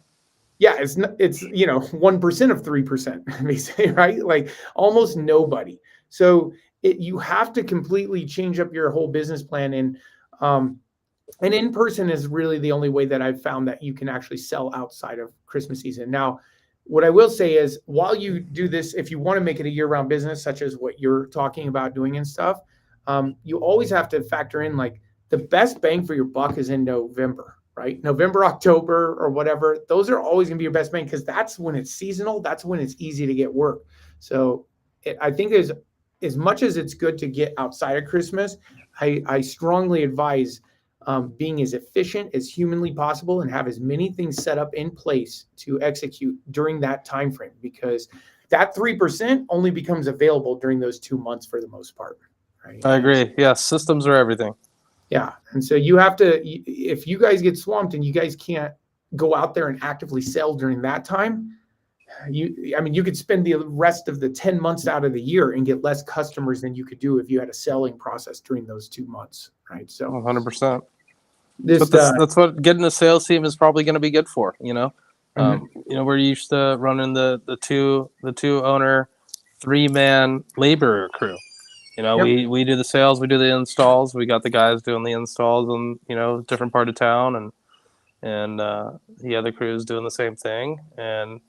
yeah, it's 1% of 3%, basically, right? Like almost nobody. So you have to completely change up your whole business plan and in person is really the only way that I've found that you can actually sell outside of Christmas season. Now, what I will say is while you do this, if you want to make it a year-round business, such as what you're talking about doing and stuff, you always have to factor in like the best bang for your buck is in November, right? November, October, or whatever. Those are always going to be your best bang because that's when it's seasonal. That's when it's easy to get work. So I think as much as it's good to get outside of Christmas, I strongly advise being as efficient as humanly possible and have as many things set up in place to execute during that time frame, because that 3% only becomes available during those 2 months for the most part, right? I agree. Yeah, systems are everything. Yeah, and so you have to, if you guys get swamped and you guys can't go out there and actively sell during that time, you could spend the rest of the 10 months out of the year and get less customers than you could do if you had a selling process during those 2 months, right? So 100%. this That's what getting a sales team is probably going to be good for. Mhm. We're used to running the two owner 3-man labor crew. Yep. We do the sales, we do the installs. We got the guys doing the installs in different part of town, and the other crew is doing the same thing. And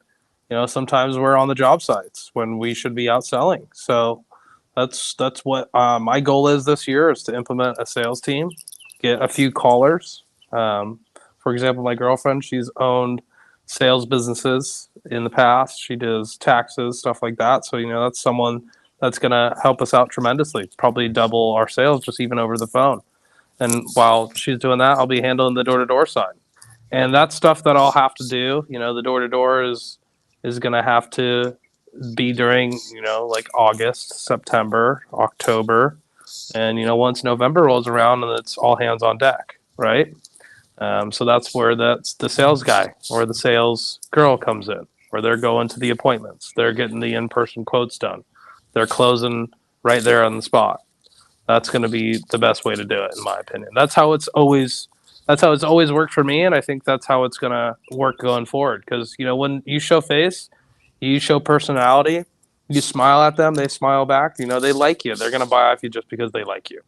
sometimes we're on the job sites when we should be out selling. So that's what my goal is this year, is to implement a sales team, get a few callers. For example, my girlfriend, she's owned sales businesses in the past. She does taxes, stuff like that. So that's someone that's going to help us out tremendously. Probably double our sales just even over the phone. And while she's doing that, I'll be handling the door-to-door side. And that's stuff that I'll have to do. The door-to-door is going to have to be during, like August, September, October. And, once November rolls around, and it's all hands on deck, right? So that's where that's the sales guy or the sales girl comes in, where they're going to the appointments. They're getting the in-person quotes done. They're closing right there on the spot. That's going to be the best way to do it, in my opinion. That's how it's always worked for me, and I think that's how it's going to work going forward. Because when you show face, you show personality, you smile at them, they smile back. They like you. They're going to buy off you just because they like you,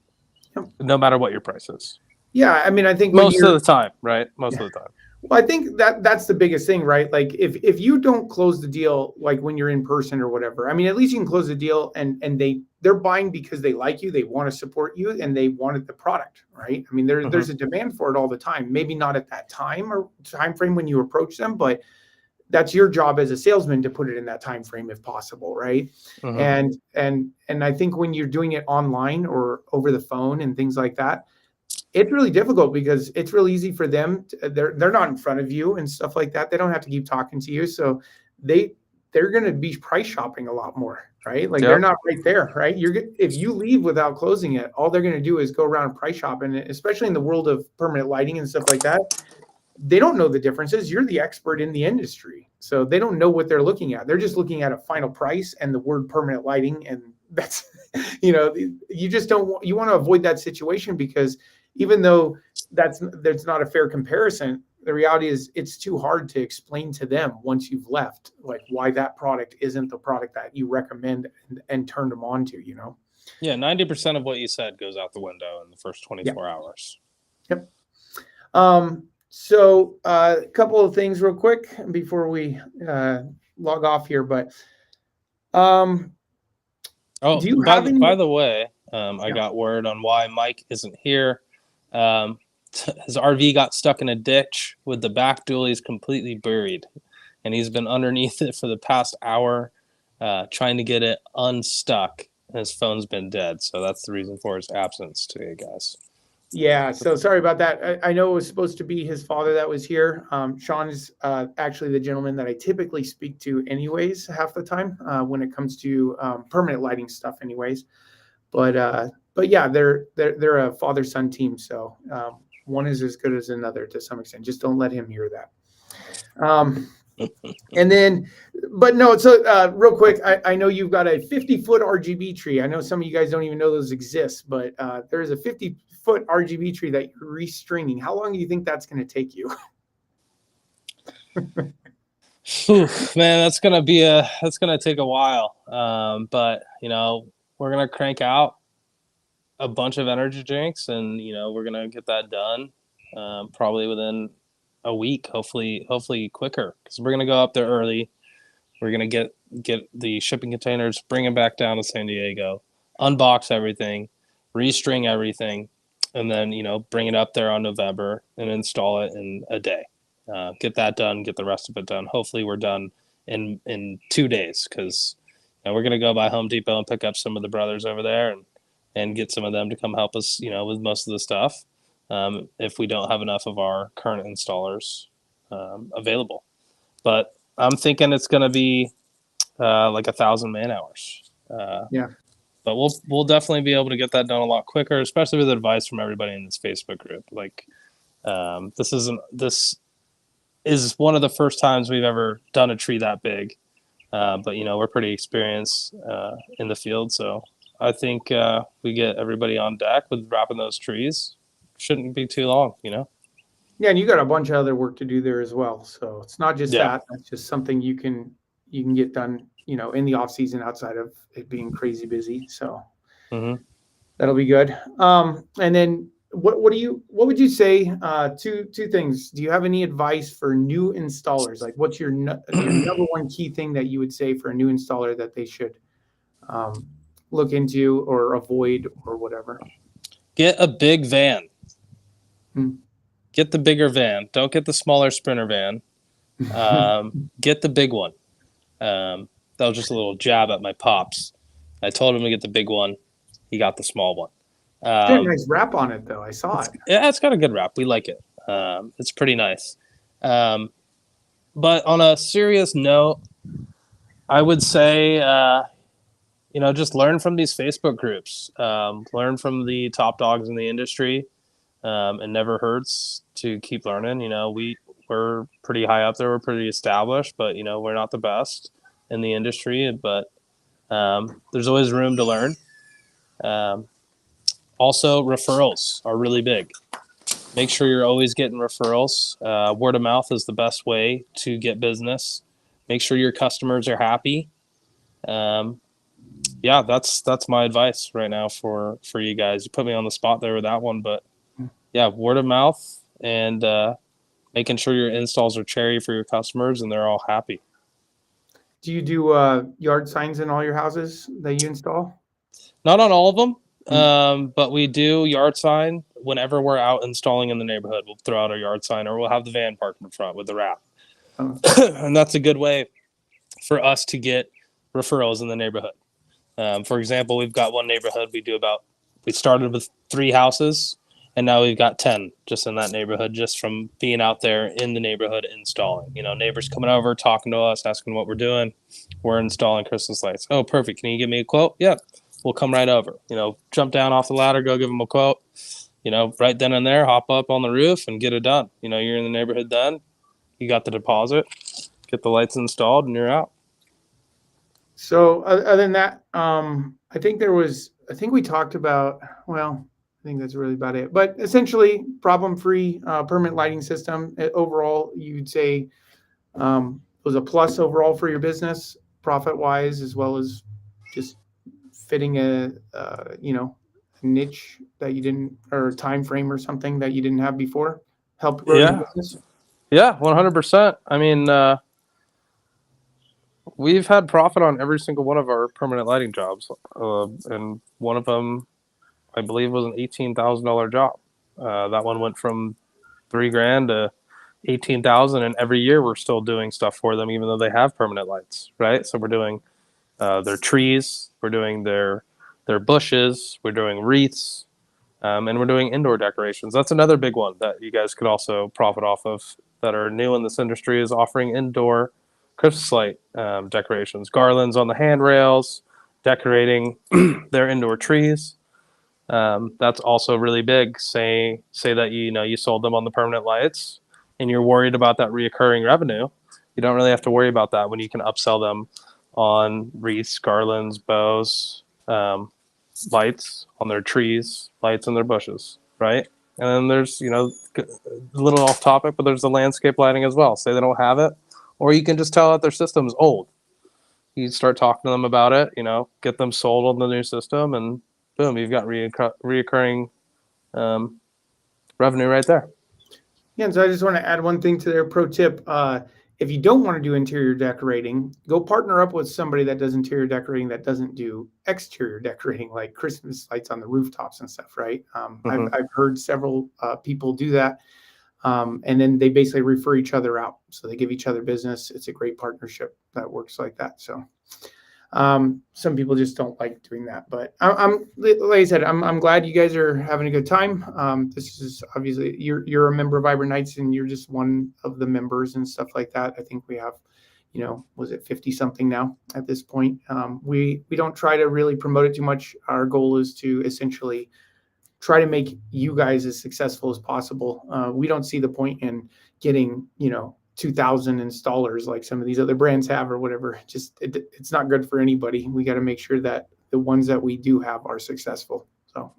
no matter what your price is. Yeah, I mean, I think Most of the time, right? Most of the time. Well, I think that's the biggest thing, right? Like if you don't close the deal, like when you're in person or whatever, I mean, at least you can close the deal and they're buying because they like you, they want to support you, and they wanted the product, right? I mean, there's a demand for it all the time. Maybe not at that time or time frame when you approach them, but that's your job as a salesman to put it in that time frame if possible, right? And I think when you're doing it online or over the phone and things like that, it's really difficult because it's really easy for them. They're not in front of you and stuff like that. They don't have to keep talking to you, so they they're going to be price shopping a lot more, right? Like they're Yep. not right there, right? If you leave without closing it, all they're going to do is go around and price shop, and especially in the world of permanent lighting and stuff like that, they don't know the differences. You're the expert in the industry, so they don't know what they're looking at. They're just looking at a final price and the word permanent lighting, and that's you just don't you want to avoid that situation because even though that's not a fair comparison, the reality is it's too hard to explain to them once you've left, like why that product isn't the product that you recommend and turned them on to, Yeah, 90% of what you said goes out the window in the first 24 Yeah. hours. Yep. So a couple of things real quick before we log off here, but do you have any? By the way, I Yeah. got word on why Mike isn't here. His RV got stuck in a ditch with the back dualies completely buried, and he's been underneath it for the past hour, trying to get it unstuck. And his phone's been dead, so that's the reason for his absence today, guys. Yeah, so sorry about that. I know it was supposed to be his father that was here. Sean is actually the gentleman that I typically speak to anyways, half the time when it comes to permanent lighting stuff anyways. But yeah, they're a father-son team, so one is as good as another to some extent. Just don't let him hear that. And then, but no, so real quick, I know you've got a 50-foot RGB tree. I know some of you guys don't even know those exist, but there's a 50-foot RGB tree that you're restringing. How long do you think that's going to take you? Man, that's gonna take a while. But we're gonna crank out a bunch of energy drinks, and we're gonna get that done probably within a week, hopefully quicker, because we're gonna go up there early. We're gonna get the shipping containers, bring them back down to San Diego, unbox everything, restring everything, and then bring it up there on November and install it in a day. Get that done, get the rest of it done. Hopefully we're done in 2 days, because we're gonna go by Home Depot and pick up some of the brothers over there and get some of them to come help us with most of the stuff, if we don't have enough of our current installers available. But I'm thinking it's going to be like 1,000 man hours. Yeah. But we'll definitely be able to get that done a lot quicker, especially with advice from everybody in this Facebook group. Like this is one of the first times we've ever done a tree that big. But we're pretty experienced in the field, so I think we get everybody on deck with wrapping those trees. Shouldn't be too long, Yeah, and you got a bunch of other work to do there as well. So it's not just Yeah. that. That's just something you can get done, in the off season outside of it being crazy busy. So that'll be good. And then what would you say? Two things. Do you have any advice for new installers? Like, what's your number one key thing that you would say for a new installer that they should look into or avoid or whatever? Get a big van. Hmm. Get the bigger van. Don't get the smaller Sprinter van. Get the big one. That was just a little jab at my pops. I told him to get the big one. He got the small one. It's got a nice wrap on it, though. I saw it. Yeah, it's got a good wrap. We like it. It's pretty nice. But on a serious note, I would say, just learn from these Facebook groups. Learn from the top dogs in the industry. It never hurts to keep learning. We're pretty high up there. We're pretty established, but we're not the best in the industry. But there's always room to learn. Also, referrals are really big. Make sure you're always getting referrals. Word of mouth is the best way to get business. Make sure your customers are happy. Yeah, that's my advice right now for you guys. You put me on the spot there with that one, but yeah, word of mouth and making sure your installs are cherry for your customers and they're all happy. Do you do yard signs in all your houses that you install? Not on all of them, but we do yard sign whenever we're out installing in the neighborhood. We'll throw out our yard sign, or we'll have the van parked in front with the wrap. Oh. And that's a good way for us to get referrals in the neighborhood. For example, we've got one neighborhood we started with 3 houses, And now we've got 10 just in that neighborhood, just from being out there in the neighborhood installing. Neighbors coming over, talking to us, asking what we're doing. We're installing Christmas lights. Oh, perfect. Can you give me a quote? Yep. We'll come right over. Jump down off the ladder, go give them a quote. Right then and there, hop up on the roof and get it done. You're in the neighborhood then. You got the deposit, get the lights installed, and you're out. So other than that, I think we talked about, well, I think that's really about it. But essentially, problem-free permanent lighting system. Overall, you'd say was a plus overall for your business, profit-wise, as well as just fitting a niche that you didn't, or a time frame or something that you didn't have before. Help grow your business. Yeah, 100%. I mean, we've had profit on every single one of our permanent lighting jobs, and one of them, I believe, was an $18,000 job. That one went from $3,000 to 18,000, and every year we're still doing stuff for them, even though they have permanent lights, right? So we're doing their trees, we're doing their bushes, we're doing wreaths, and we're doing indoor decorations. That's another big one that you guys could also profit off of that are new in this industry, is offering indoor Christmas light decorations, garlands on the handrails, decorating their indoor trees. That's also really big. Say that you sold them on the permanent lights, and you're worried about that reoccurring revenue. You don't really have to worry about that when you can upsell them on wreaths, garlands, bows, lights on their trees, lights in their bushes, right? And then there's a little off topic, but there's the landscape lighting as well. Say they don't have it, or you can just tell that their system's old. You start talking to them about it, get them sold on the new system, and boom, you've got reoccurring revenue right there. Yeah, and so I just want to add one thing to their pro tip. If you don't want to do interior decorating, go partner up with somebody that does interior decorating that doesn't do exterior decorating, like Christmas lights on the rooftops and stuff, right? I've heard several people do that. And then they basically refer each other out. So they give each other business. It's a great partnership that works like that. So some people just don't like doing that, but I'm like I said, I'm glad you guys are having a good time. This is obviously you're a member of Vibrant Nights, and you're just one of the members and stuff like that. I think we have, was it 50 something now at this point? We don't try to really promote it too much. Our goal is to essentially try to make you guys as successful as possible. We don't see the point in getting, 2,000 installers like some of these other brands have or whatever. Just it's not good for anybody. We got to make sure that the ones that we do have are successful. So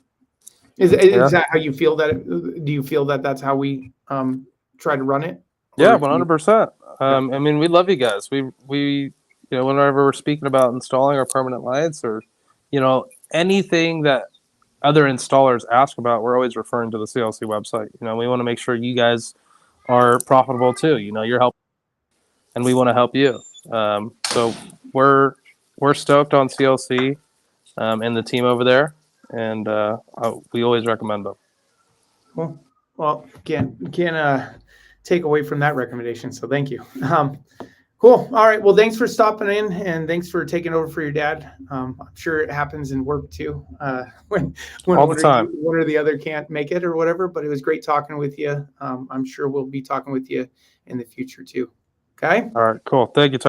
is that how you feel? Do you feel that that's how we try to run it? Yeah, 100%. I mean, we love you guys. We whenever we're speaking about installing our permanent lights, or anything that other installers ask about, we're always referring to the CLC website. We want to make sure you guys are profitable too. You're helping, and we want to help you. So we're stoked on CLC and the team over there, and we always recommend them. Cool. Well, can't take away from that recommendation. So thank you. Cool. All right. Well, thanks for stopping in, and thanks for taking over for your dad. I'm sure it happens in work too, when all the time one or the other can't make it or whatever. But it was great talking with you. I'm sure we'll be talking with you in the future too. Okay. All right. Cool. Thank you, Tyler.